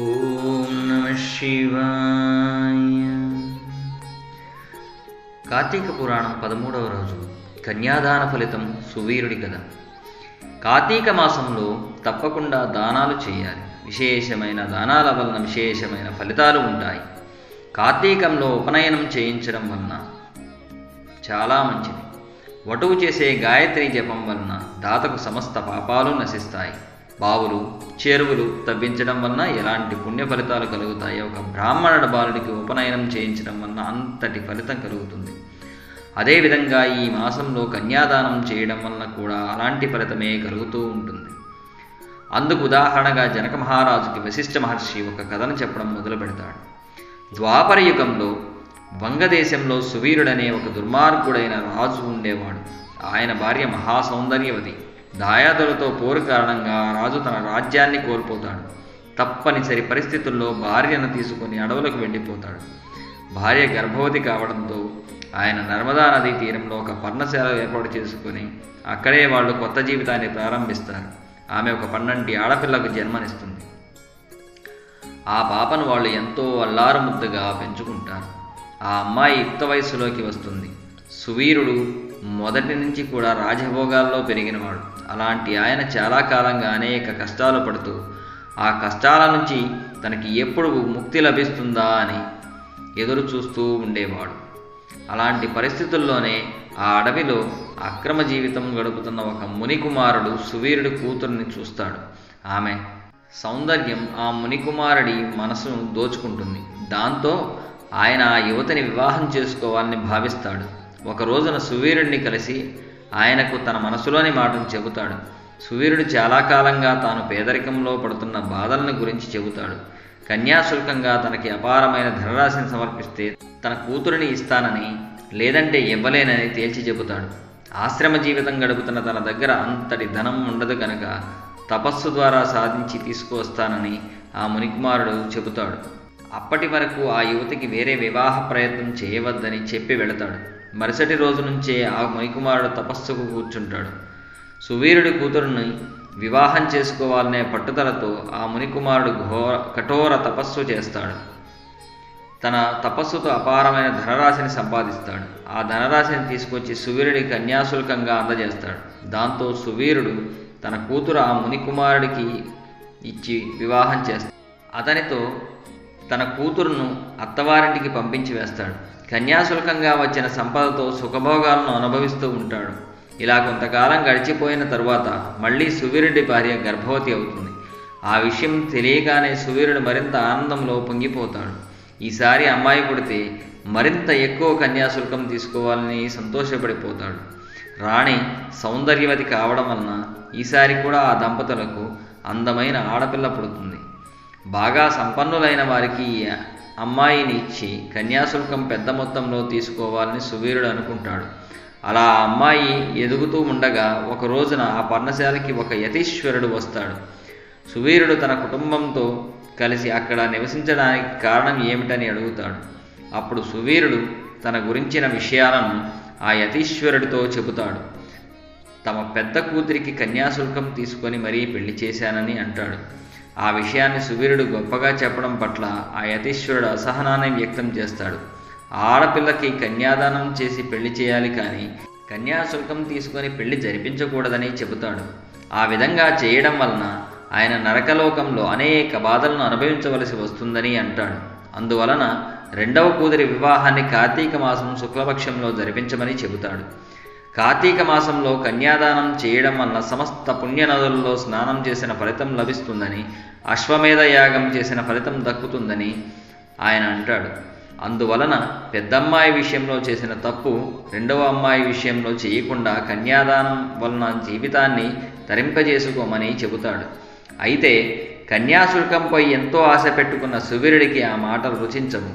ఓం నమః శివాయ. కార్తీక పురాణం 13వ రోజు. కన్యాదాన ఫలితం సువీరుడి కథ. కార్తీక మాసంలో తప్పకుండా దానాలు చేయాలి. విశేషమైన దానాల వలన విశేషమైన ఫలితాలు ఉంటాయి. కార్తీకంలో ఉపనయనం చేయించడం వలన చాలా మంచిది. వటువు చేసే గాయత్రి జపం వలన దాతకు సమస్త పాపాలు నశిస్తాయి. బావులు చెరువులు తవ్వించడం వలన ఎలాంటి పుణ్య ఫలితాలు కలుగుతాయో ఒక బ్రాహ్మణుడు బాలుడికి ఉపనయనం చేయించడం వలన అంతటి ఫలితం కలుగుతుంది. అదేవిధంగా ఈ మాసంలో కన్యాదానం చేయడం వలన కూడా అలాంటి ఫలితమే కలుగుతూ ఉంటుంది. అందుకు ఉదాహరణగా జనక మహారాజుకి వశిష్ఠ మహర్షి ఒక కథను చెప్పడం మొదలు పెడతాడు. ద్వాపర యుగంలో వంగదేశంలో సువీరుడనే ఒక దుర్మార్గుడైన రాజు ఉండేవాడు. ఆయన భార్య మహాసౌందర్యవతి. దాయాదులతో పోరు కారణంగా రాజు తన రాజ్యాన్ని కోల్పోతాడు. తప్పనిసరి పరిస్థితుల్లో భార్యను తీసుకుని అడవులకు వెళ్ళిపోతాడు. భార్య గర్భవతి కావడంతో ఆయన నర్మదా నదీ తీరంలో ఒక పర్ణశాల ఏర్పాటు చేసుకుని అక్కడే వాళ్ళు కొత్త జీవితాన్ని ప్రారంభిస్తారు. ఆమె ఒక 12 ఆడపిల్లకు జన్మనిస్తుంది. ఆ పాపను వాళ్ళు ఎంతో అల్లారు ముద్దుగా పెంచుకుంటారు. ఆ అమ్మాయి యుక్త వయస్సులోకి వస్తుంది. సువీరుడు మొదటి నుంచి కూడా రాజభోగాల్లో పెరిగినవాడు. అలాంటి ఆయన చాలా కాలంగా అనేక కష్టాలు పడుతూ ఆ కష్టాల నుంచి తనకి ఎప్పుడు ముక్తి లభిస్తుందా అని ఎదురు చూస్తూ ఉండేవాడు. అలాంటి పరిస్థితుల్లోనే ఆ అడవిలో అక్రమ జీవితం గడుపుతున్న ఒక మునికుమారుడు సువీరుడి కూతుర్ని చూస్తాడు. ఆమె సౌందర్యం ఆ మునికుమారుడి మనసును దోచుకుంటుంది. దాంతో ఆయన ఆ యువతిని వివాహం చేసుకోవాలని భావిస్తాడు. ఒక రోజున సువీరుడిని కలిసి ఆయనకు తన మనసులోని మాటను చెబుతాడు. సువీరుడు చాలా కాలంగా తాను పేదరికంలో పడుతున్న బాధలను గురించి చెబుతాడు. కన్యాశుల్కంగా తనకి అపారమైన ధనరాశిని సమర్పిస్తే తన కూతురిని ఇస్తానని, లేదంటే ఇవ్వలేనని తేల్చి చెబుతాడు. ఆశ్రమ జీవితం గడుపుతున్న తన దగ్గర అంతటి ధనం ఉండదు కనుక తపస్సు ద్వారా సాధించి తీసుకువస్తానని ఆ మునికుమారుడు చెబుతాడు. అప్పటి వరకు ఆ యువతికి వేరే వివాహ ప్రయత్నం చేయవద్దని చెప్పి వెళతాడు. మరుసటి రోజు నుంచే ఆ మునికుమారుడు తపస్సుకు కూర్చుంటాడు. సువీరుడి కూతురుని వివాహం చేసుకోవాలనే పట్టుదలతో ఆ మునికుమారుడు కఠోర తపస్సు చేస్తాడు. తన తపస్సుతో అపారమైన ధనరాశిని సంపాదిస్తాడు. ఆ ధనరాశిని తీసుకొచ్చి సువీరుడికి కన్యాశుల్కంగా అందజేస్తాడు. దాంతో సువీరుడు తన కూతురు ఆ మునికుమారుడికి ఇచ్చి వివాహం చేస్తాడు. అతనితో తన కూతురును అత్తవారింటికి పంపించి వేస్తాడు. కన్యాశుల్కంగా వచ్చిన సంపదతో సుఖభోగాలను అనుభవిస్తూ ఉంటాడు. ఇలా కొంతకాలం గడిచిపోయిన తరువాత మళ్ళీ సువీరుడి భార్య గర్భవతి అవుతుంది. ఆ విషయం తెలియగానే సువీరుడు మరింత ఆనందంలో పొంగిపోతాడు. ఈసారి అమ్మాయి పుడితే మరింత ఎక్కువ కన్యాశుల్కం తీసుకోవాలని సంతోషపడిపోతాడు. రాణి సౌందర్యవతి కావడం వలన ఈసారి కూడా ఆ దంపతులకు అందమైన ఆడపిల్ల పుడుతుంది. బాగా సంపన్నులైన వారికి అమ్మాయిని ఇచ్చి కన్యాశుల్కం పెద్ద మొత్తంలో తీసుకోవాలని సువీరుడు అనుకుంటాడు. అలా ఆ అమ్మాయి ఎదుగుతూ ఉండగా ఒక రోజున ఆ పర్ణశాలకి ఒక యతీశ్వరుడు వస్తాడు. సువీరుడు తన కుటుంబంతో కలిసి అక్కడ నివసించడానికి కారణం ఏమిటని అడుగుతాడు. అప్పుడు సువీరుడు తన గురించిన విషయాలను ఆ యతీశ్వరుడితో చెబుతాడు. తమ పెద్ద కూతురికి కన్యాశుల్కం తీసుకొని మరీ పెళ్లి చేశానని అంటాడు. ఆ విషయాన్ని సువీరుడు గొప్పగా చెప్పడం పట్ల ఆ యతీశ్వరుడు అసహనాన్ని వ్యక్తం చేస్తాడు. ఆడపిల్లకి కన్యాదానం చేసి పెళ్లి చేయాలి కానీ కన్యాశుల్కం తీసుకొని పెళ్లి జరిపించకూడదని చెబుతాడు. ఆ విధంగా చేయడం వలన ఆయన నరకలోకంలో అనేక బాధలను అనుభవించవలసి వస్తుందని అంటాడు. అందువలన రెండవ కూతురి వివాహాన్ని కార్తీక మాసం శుక్లపక్షంలో జరిపించమని చెబుతాడు. కార్తీక మాసంలో కన్యాదానం చేయడం వల్ల సమస్త పుణ్యనదుల్లో స్నానం చేసిన ఫలితం లభిస్తుందని, అశ్వమేధ యాగం చేసిన ఫలితం దక్కుతుందని ఆయన అంటాడు. అందువలన పెద్దమ్మాయి విషయంలో చేసిన తప్పు రెండవ అమ్మాయి విషయంలో చేయకుండా కన్యాదానం వలన జీవితాన్ని తరింపజేసుకోమని చెబుతాడు. అయితే కన్యాశుల్కంపై ఎంతో ఆశ పెట్టుకున్న సువీరుడికి ఆ మాటలు రుచించవు.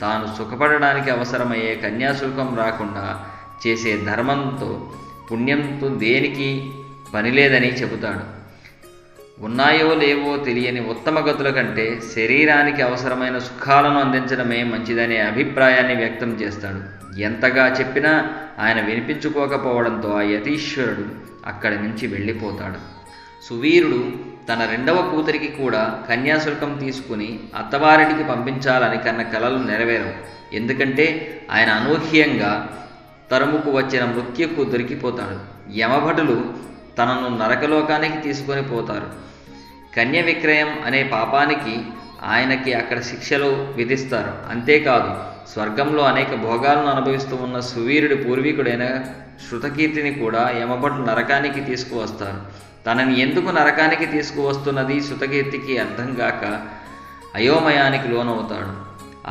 తాను సుఖపడడానికి అవసరమయ్యే కన్యాశుల్కం రాకుండా చేసే ధర్మంతో పుణ్యంతో దేనికి పనిలేదని చెబుతాడు. ఉన్నాయో లేవో తెలియని ఉత్తమ గతుల కంటే శరీరానికి అవసరమైన సుఖాలను అందించడమే మంచిదనే అభిప్రాయాన్ని వ్యక్తం చేస్తాడు. ఎంతగా చెప్పినా ఆయన వినిపించుకోకపోవడంతో ఆ యతీశ్వరుడు అక్కడి నుంచి వెళ్ళిపోతాడు. సువీరుడు తన రెండవ కూతురికి కూడా కన్యాశుల్కం తీసుకుని అత్తవారింటికి పంపించాలని కన్న కలలు నెరవేరవు. ఎందుకంటే ఆయన అనూహ్యంగా తరుముకు వచ్చిన మృత్యుకు దొరికిపోతాడు. యమభటులు తనను నరకలోకానికి తీసుకొని పోతారు. కన్య విక్రయం అనే పాపానికి ఆయనకి అక్కడ శిక్షలు విధిస్తారు. అంతేకాదు, స్వర్గంలో అనేక భోగాలను అనుభవిస్తూ ఉన్న సువీరుడి పూర్వీకుడైన శృతకీర్తిని కూడా యమభటులు నరకానికి తీసుకువస్తారు. తనని ఎందుకు నరకానికి తీసుకువస్తున్నది శృతకీర్తికి అర్థం కాక అయోమయానికి లోనవుతాడు.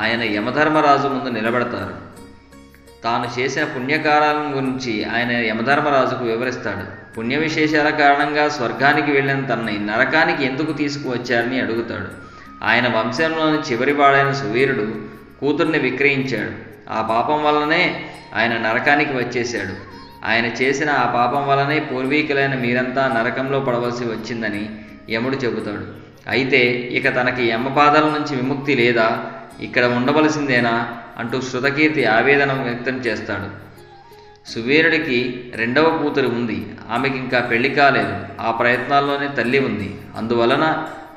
ఆయన యమధర్మరాజు ముందు నిలబడతారు. తాను చేసిన పుణ్యకారాలను గురించి ఆయన యమధర్మరాజుకు వివరిస్తాడు. పుణ్య విశేషాల కారణంగా స్వర్గానికి వెళ్ళిన తనని నరకానికి ఎందుకు తీసుకువచ్చారని అడుగుతాడు. ఆయన వంశంలోని చివరివాడైన సువీరుడు కూతుర్ని విక్రయించాడు. ఆ పాపం వల్లనే ఆయన నరకానికి వచ్చేశాడు. ఆయన చేసిన ఆ పాపం వల్లనే పూర్వీకులైన మీరంతా నరకంలో పడవలసి వచ్చిందని యముడు చెబుతాడు. అయితే ఇక తనకి యమబాధల నుంచి విముక్తి లేదా, ఇక్కడ ఉండవలసిందేనా అంటూ శృతకీర్తి ఆవేదన వ్యక్తం చేస్తాడు. సువీరుడికి రెండవ కూతురు ఉంది. ఆమెకి ఇంకా పెళ్లి కాలేదు. ఆ ప్రయత్నాల్లోనే తల్లి ఉంది. అందువలన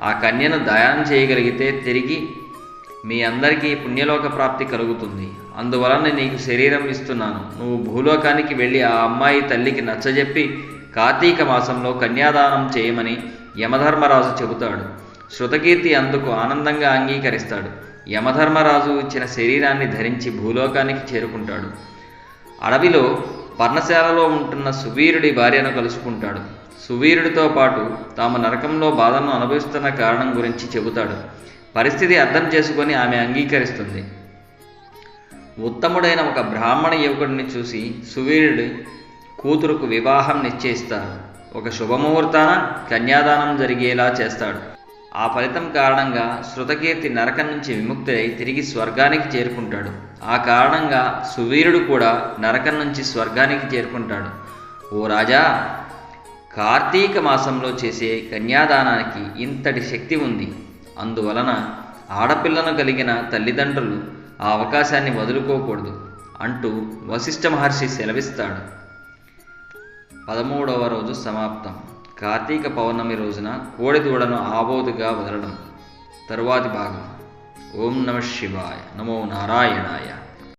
ఆ కన్యను దానం చేయగలిగితే తిరిగి మీ అందరికీ పుణ్యలోక ప్రాప్తి కలుగుతుంది. అందువలన నీకు శరీరం ఇస్తున్నాను. నువ్వు భూలోకానికి వెళ్ళి ఆ అమ్మాయి తల్లికి నచ్చజెప్పి కార్తీక మాసంలో కన్యాదానం చేయమని యమధర్మరాజు చెబుతాడు. శృతకీర్తి అందుకు ఆనందంగా అంగీకరిస్తాడు. యమధర్మరాజు ఇచ్చిన శరీరాన్ని ధరించి భూలోకానికి చేరుకుంటాడు. అడవిలో పర్ణశాలలో ఉంటున్న సువీరుడి భార్యను కలుసుకుంటాడు. సువీరుడితో పాటు తాము నరకంలో బాధను అనుభవిస్తున్న కారణం గురించి చెబుతాడు. పరిస్థితి అర్థం చేసుకొని ఆమె అంగీకరిస్తుంది. ఉత్తముడైన ఒక బ్రాహ్మణ యువకుడిని చూసి సువీరుడి కూతురుకు వివాహం నిశ్చయిస్తారు. ఒక శుభముహూర్తాన కన్యాదానం జరిగేలా చేస్తాడు. ఆ ఫలితం కారణంగా శృతకీర్తి నరకం నుంచి విముక్తుడై తిరిగి స్వర్గానికి చేరుకుంటాడు. ఆ కారణంగా సువీరుడు కూడా నరకం నుంచి స్వర్గానికి చేరుకుంటాడు. ఓ రాజా, కార్తీక మాసంలో చేసే కన్యాదానానికి ఇంతటి శక్తి ఉంది. అందువలన ఆడపిల్లను కలిగిన తల్లిదండ్రులు ఆ అవకాశాన్ని వదులుకోకూడదు అంటూ వశిష్ఠ మహర్షి సెలవిస్తాడు. 13వ రోజు సమాప్తం. కార్తీక పౌర్ణమి రోజున కోడి దూడను ఆబోతుగా వదలడం. తరువాతి భాగం. ఓం నమః శివాయ. నమో నారాయణాయ.